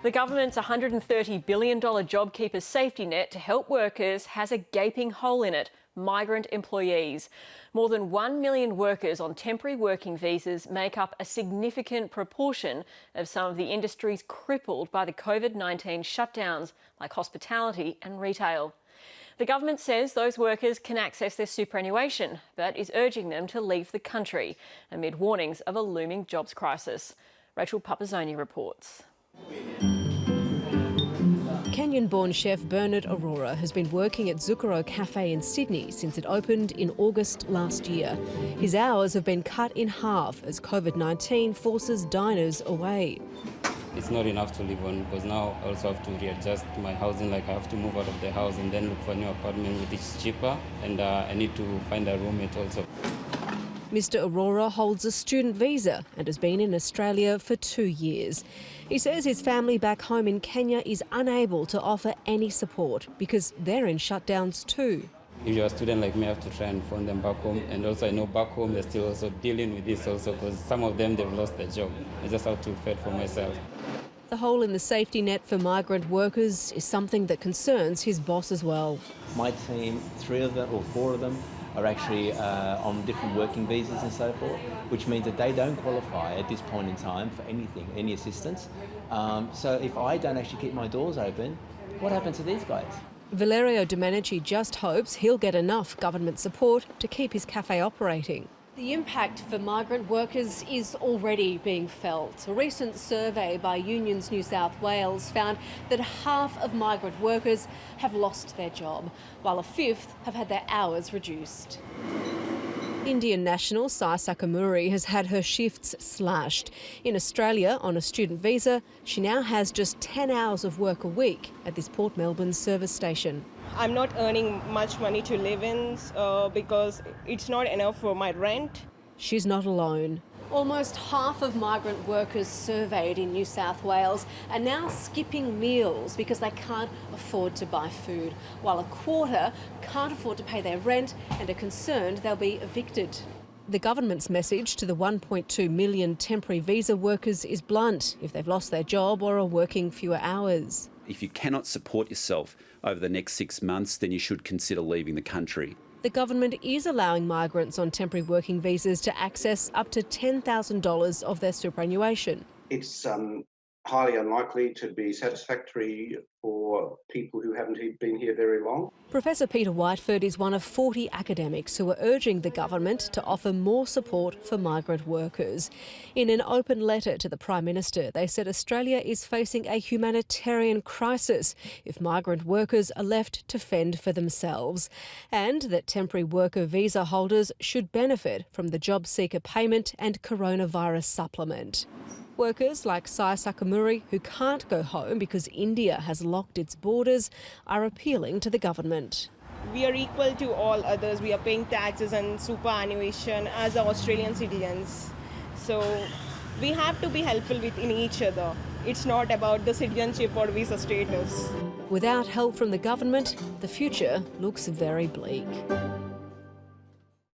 The government's $130 billion JobKeeper safety net to help workers has a gaping hole in it: migrant employees. More than 1 million workers on temporary working visas make up a significant proportion of some of the industries crippled by the COVID-19 shutdowns, like hospitality and retail. The government says those workers can access their superannuation, but is urging them to leave the country amid warnings of a looming jobs crisis. Rachel Papazoni reports. Kenyan-born chef Bernard Aurora has been working at Zucchero Cafe in Sydney since it opened in August last year. His hours have been cut in half as COVID-19 forces diners away. It's not enough to live on because now I also have to readjust my housing, like I have to move out of the house and then look for a new apartment which is cheaper, and I need to find a roommate also. Mr Aurora holds a student visa and has been in Australia for 2 years. He says his family back home in Kenya is unable to offer any support because they're in shutdowns too. If you're a student like me, I have to try and phone them back home, and also I know back home they're still also dealing with this also because some of them, they've lost their job. I just have to fend for myself. The hole in the safety net for migrant workers is something that concerns his boss as well. My team, 3 of them or 4 of them, are actually on different working visas and so forth, which means that they don't qualify at this point in time for anything, any assistance. So if I don't actually keep my doors open, what happens to these guys? Valerio Domenici just hopes he'll get enough government support to keep his cafe operating. The impact for migrant workers is already being felt. A recent survey by Unions New South Wales found that half of migrant workers have lost their job, while a fifth have had their hours reduced. Indian national Sai Sakamuri has had her shifts slashed. In Australia, on a student visa, she now has just 10 hours of work a week at this Port Melbourne service station. I'm not earning much money to live in because it's not enough for my rent. She's not alone. Almost half of migrant workers surveyed in New South Wales are now skipping meals because they can't afford to buy food, while a quarter can't afford to pay their rent and are concerned they'll be evicted. The government's message to the 1.2 million temporary visa workers is blunt: if they've lost their job or are working fewer hours. If you cannot support yourself over the next 6 months, then you should consider leaving the country. The government is allowing migrants on temporary working visas to access up to $10,000 of their superannuation. It's highly unlikely to be satisfactory for people who haven't been here very long. Professor Peter Whiteford is one of 40 academics who are urging the government to offer more support for migrant workers. In an open letter to the Prime Minister, they said Australia is facing a humanitarian crisis if migrant workers are left to fend for themselves, and that temporary worker visa holders should benefit from the job seeker payment and coronavirus supplement. Workers like Sai Sakamuri, who can't go home because India has locked its borders, are appealing to the government. We are equal to all others. We are paying taxes and superannuation as Australian citizens. So we have to be helpful within each other. It's not about the citizenship or visa status. Without help from the government, the future looks very bleak.